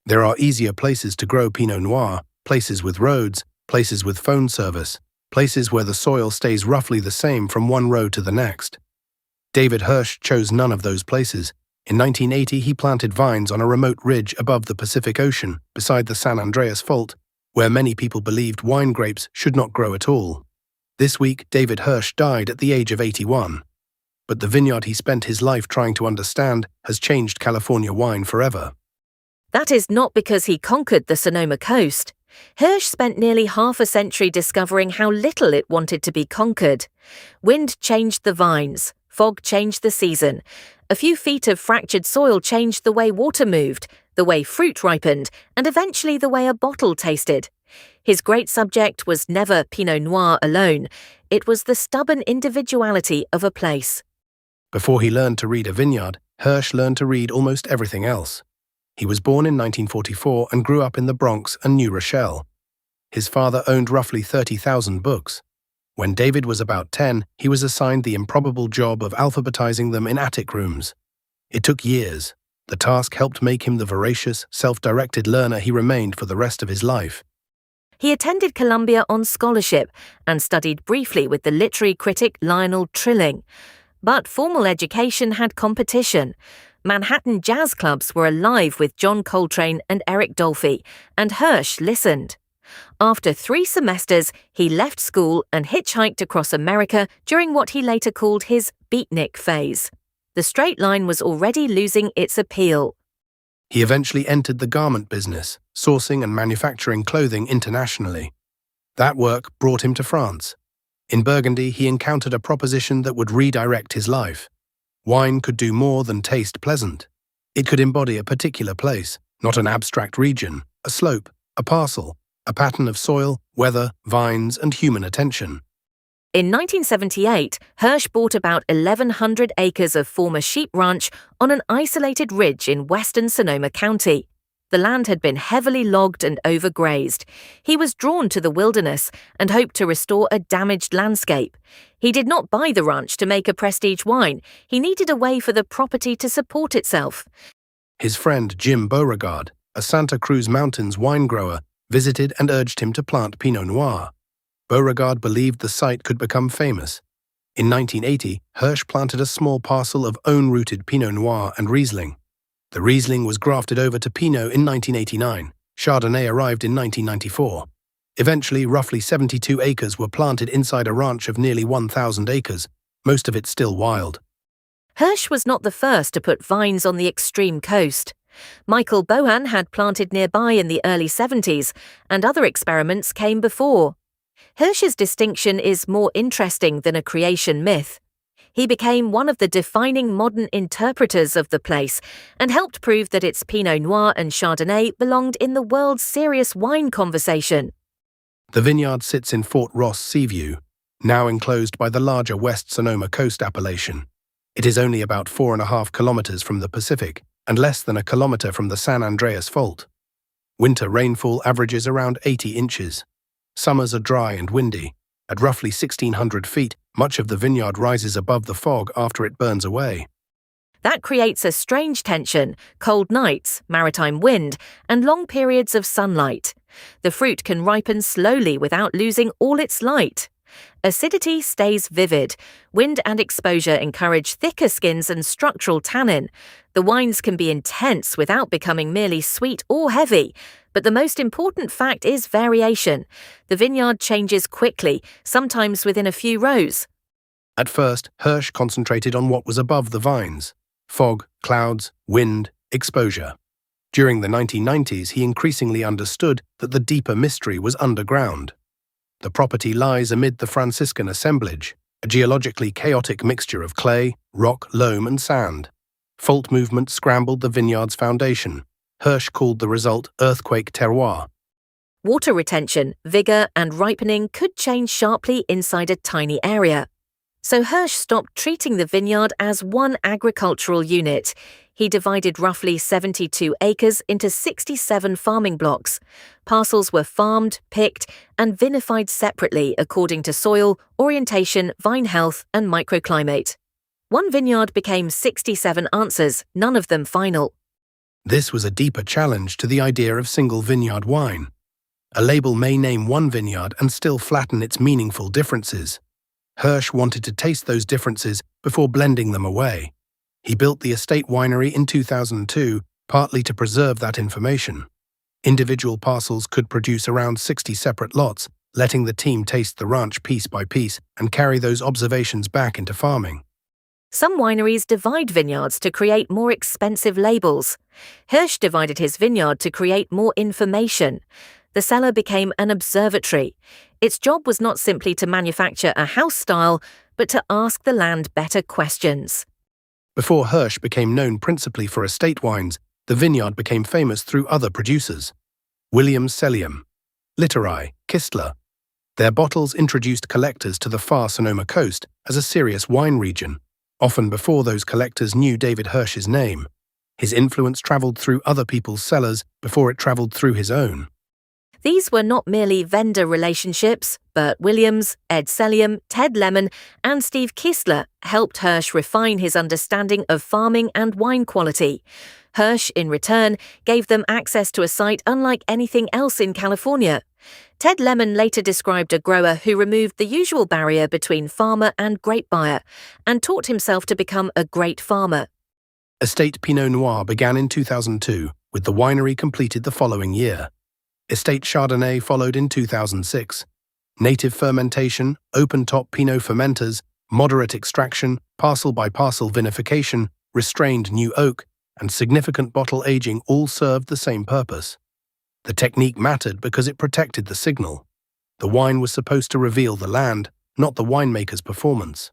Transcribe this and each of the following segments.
There are easier places to grow Pinot Noir, places with roads, places with phone service, places where the soil stays roughly the same from one row to the next. David Hirsch chose none of those places. In 1980, he planted vines on a remote ridge above the Pacific Ocean, beside the San Andreas Fault, where many people believed wine grapes should not grow at all. This week, David Hirsch died at the age of 81. But the vineyard he spent his life trying to understand has changed California wine forever. That is not because he conquered the Sonoma Coast. Hirsch spent nearly half a century discovering how little it wanted to be conquered. Wind changed the vines, fog changed the season. A few feet of fractured soil changed the way water moved, the way fruit ripened, and eventually the way a bottle tasted. His great subject was never Pinot Noir alone. It was the stubborn individuality of a place. Before he learned to read a vineyard, Hirsch learned to read almost everything else. He was born in 1944 and grew up in the Bronx and New Rochelle. His father owned roughly 30,000 books. When David was about 10, he was assigned the improbable job of alphabetizing them in attic rooms. It took years. The task helped make him the voracious, self-directed learner he remained for the rest of his life. He attended Columbia on scholarship and studied briefly with the literary critic Lionel Trilling. But formal education had competition. Manhattan jazz clubs were alive with John Coltrane and Eric Dolphy, and Hirsch listened. After 3 semesters, he left school and hitchhiked across America during what he later called his beatnik phase. The straight line was already losing its appeal. He eventually entered the garment business, sourcing and manufacturing clothing internationally. That work brought him to France. In Burgundy, he encountered a proposition that would redirect his life. Wine could do more than taste pleasant. It could embody a particular place, not an abstract region, a slope, a parcel, a pattern of soil, weather, vines, and human attention. In 1978, Hirsch bought about 1,100 acres of former sheep ranch on an isolated ridge in western Sonoma County. The land had been heavily logged and overgrazed. He was drawn to the wilderness and hoped to restore a damaged landscape. He did not buy the ranch to make a prestige wine. He needed a way for the property to support itself. His friend Jim Beauregard, a Santa Cruz Mountains wine grower, visited and urged him to plant Pinot Noir. Beauregard believed the site could become famous. In 1980, Hirsch planted a small parcel of own-rooted Pinot Noir and Riesling. The Riesling was grafted over to Pinot in 1989. Chardonnay arrived in 1994. Eventually, roughly 72 acres were planted inside a ranch of nearly 1,000 acres, most of it still wild. Hirsch was not the first to put vines on the extreme coast. Michael Bohan had planted nearby in the early 70s, and other experiments came before. Hirsch's distinction is more interesting than a creation myth. He became one of the defining modern interpreters of the place and helped prove that its Pinot Noir and Chardonnay belonged in the world's serious wine conversation. The vineyard sits in Fort Ross Seaview, now enclosed by the larger West Sonoma Coast appellation. It is only about 4.5 kilometers from the Pacific and less than a kilometer from the San Andreas Fault. Winter rainfall averages around 80 inches. Summers are dry and windy. At roughly 1,600 feet, much of the vineyard rises above the fog after it burns away. That creates a strange tension: cold nights, maritime wind, and long periods of sunlight. The fruit can ripen slowly without losing all its light. Acidity stays vivid. Wind and exposure encourage thicker skins and structural tannin. The wines can be intense without becoming merely sweet or heavy. But the most important fact is variation. The vineyard changes quickly, sometimes within a few rows. At first, Hirsch concentrated on what was above the vines: fog, clouds, wind, exposure. During the 1990s, he increasingly understood that the deeper mystery was underground. The property lies amid the Franciscan assemblage, a geologically chaotic mixture of clay, rock, loam, and sand. Fault movement scrambled the vineyard's foundation. Hirsch called the result earthquake terroir. Water retention, vigor, and ripening could change sharply inside a tiny area. So Hirsch stopped treating the vineyard as one agricultural unit. He divided roughly 72 acres into 67 farming blocks. Parcels were farmed, picked, and vinified separately according to soil, orientation, vine health, and microclimate. One vineyard became 67 answers, none of them final. This was a deeper challenge to the idea of single vineyard wine. A label may name one vineyard and still flatten its meaningful differences. Hirsch wanted to taste those differences before blending them away. He built the estate winery in 2002, partly to preserve that information. Individual parcels could produce around 60 separate lots, letting the team taste the ranch piece by piece and carry those observations back into farming. Some wineries divide vineyards to create more expensive labels. Hirsch divided his vineyard to create more information. The cellar became an observatory. Its job was not simply to manufacture a house style, but to ask the land better questions. Before Hirsch became known principally for estate wines, the vineyard became famous through other producers. Williams Cellium, Littori, Kistler. Their bottles introduced collectors to the far Sonoma Coast as a serious wine region, often before those collectors knew David Hirsch's name. His influence traveled through other people's cellars before it traveled through his own. These were not merely vendor relationships. Bert Williams, Ed Cellium, Ted Lemon, and Steve Kistler helped Hirsch refine his understanding of farming and wine quality. Hirsch, in return, gave them access to a site unlike anything else in California. Ted Lemon later described a grower who removed the usual barrier between farmer and grape buyer and taught himself to become a great farmer. Estate Pinot Noir began in 2002, with the winery completed the following year. Estate Chardonnay followed in 2006. Native fermentation, open-top Pinot fermenters, moderate extraction, parcel-by-parcel vinification, restrained new oak, and significant bottle aging all served the same purpose. The technique mattered because it protected the signal. The wine was supposed to reveal the land, not the winemaker's performance.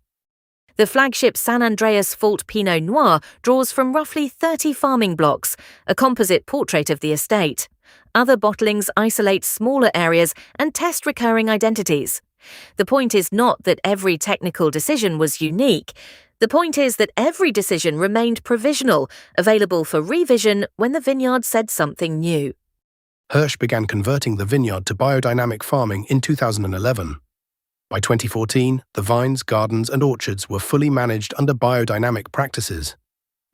The flagship San Andreas Fault Pinot Noir draws from roughly 30 farming blocks, a composite portrait of the estate. Other bottlings isolate smaller areas and test recurring identities. The point is not that every technical decision was unique. The point is that every decision remained provisional, available for revision when the vineyard said something new. Hirsch began converting the vineyard to biodynamic farming in 2011. By 2014, the vines, gardens, and orchards were fully managed under biodynamic practices.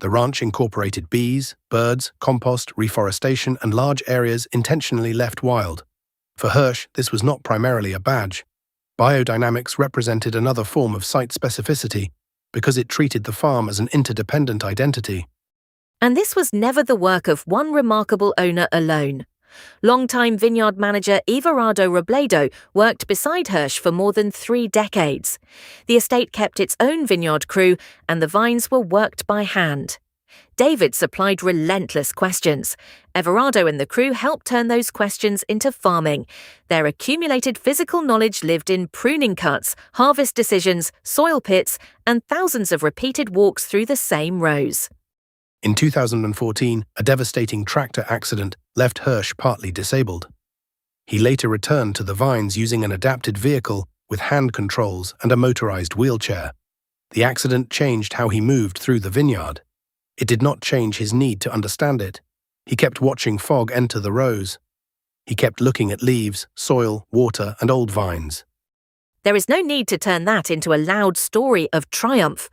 The ranch incorporated bees, birds, compost, reforestation, and large areas intentionally left wild. For Hirsch, this was not primarily a badge. Biodynamics represented another form of site specificity because it treated the farm as an interdependent identity. And this was never the work of one remarkable owner alone. Longtime vineyard manager Everardo Robledo worked beside Hirsch for more than 3 decades. The estate kept its own vineyard crew, and the vines were worked by hand. David supplied relentless questions. Everardo and the crew helped turn those questions into farming. Their accumulated physical knowledge lived in pruning cuts, harvest decisions, soil pits, and thousands of repeated walks through the same rows. In 2014, a devastating tractor accident left Hirsch partly disabled. He later returned to the vines using an adapted vehicle with hand controls and a motorized wheelchair. The accident changed how he moved through the vineyard. It did not change his need to understand it. He kept watching fog enter the rows. He kept looking at leaves, soil, water, and old vines. There is no need to turn that into a loud story of triumph.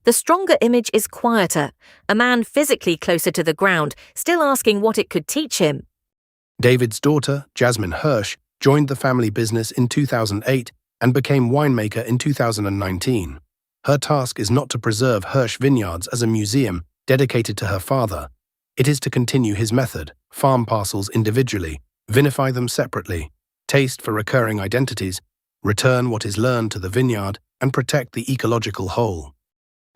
The stronger image is quieter, a man physically closer to the ground, still asking what it could teach him. David's daughter, Jasmine Hirsch, joined the family business in 2008 and became winemaker in 2019. Her task is not to preserve Hirsch vineyards as a museum dedicated to her father. It is to continue his method, farm parcels individually, vinify them separately, taste for recurring identities, return what is learned to the vineyard, and protect the ecological whole.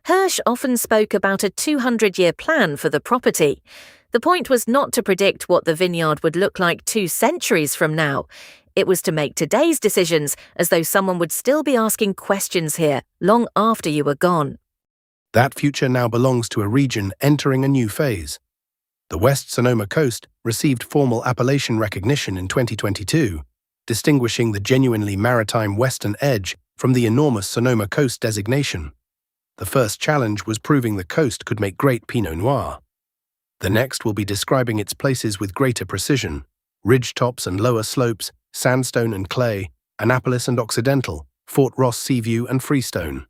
Hirsch often spoke about a 200-year plan for the property. The point was not to predict what the vineyard would look like 2 centuries from now. It was to make today's decisions as though someone would still be asking questions here long after you were gone. That future now belongs to a region entering a new phase. The West Sonoma Coast received formal appellation recognition in 2022, distinguishing the genuinely maritime western edge from the enormous Sonoma Coast designation. The first challenge was proving the coast could make great Pinot Noir. The next will be describing its places with greater precision: ridgetops and lower slopes, sandstone and clay, Annapolis and Occidental, Fort Ross Seaview and Freestone.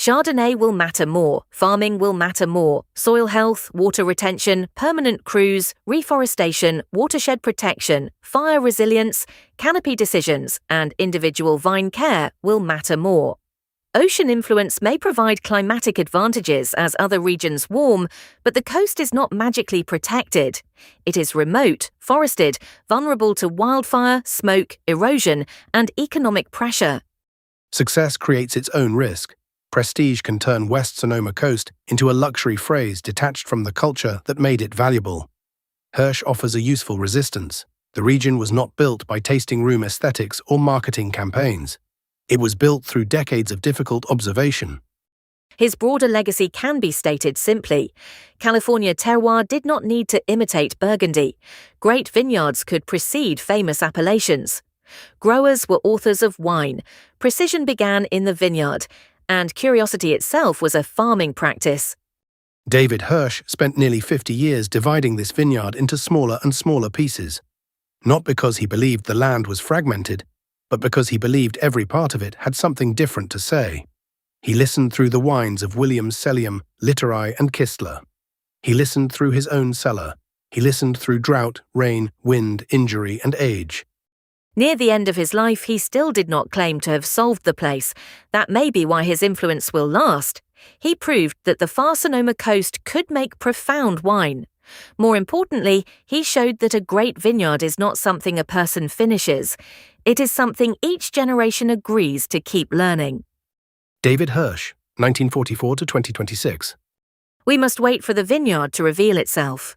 Chardonnay will matter more, farming will matter more, soil health, water retention, permanent crews, reforestation, watershed protection, fire resilience, canopy decisions, and individual vine care will matter more. Ocean influence may provide climatic advantages as other regions warm, but the coast is not magically protected. It is remote, forested, vulnerable to wildfire, smoke, erosion, and economic pressure. Success creates its own risk. Prestige can turn West Sonoma Coast into a luxury phrase detached from the culture that made it valuable. Hirsch offers a useful resistance. The region was not built by tasting room aesthetics or marketing campaigns. It was built through decades of difficult observation. His broader legacy can be stated simply. California terroir did not need to imitate Burgundy. Great vineyards could precede famous appellations. Growers were authors of wine. Precision began in the vineyard, and curiosity itself was a farming practice. David Hirsch spent nearly 50 years dividing this vineyard into smaller and smaller pieces. Not because he believed the land was fragmented, but because he believed every part of it had something different to say. He listened through the wines of Williams, Cellium, Littori, and Kistler. He listened through his own cellar. He listened through drought, rain, wind, injury, and age. Near the end of his life, he still did not claim to have solved the place. That may be why his influence will last. He proved that the far Sonoma Coast could make profound wine. More importantly, he showed that a great vineyard is not something a person finishes. It is something each generation agrees to keep learning. David Hirsch, 1944 to 2026. We must wait for the vineyard to reveal itself.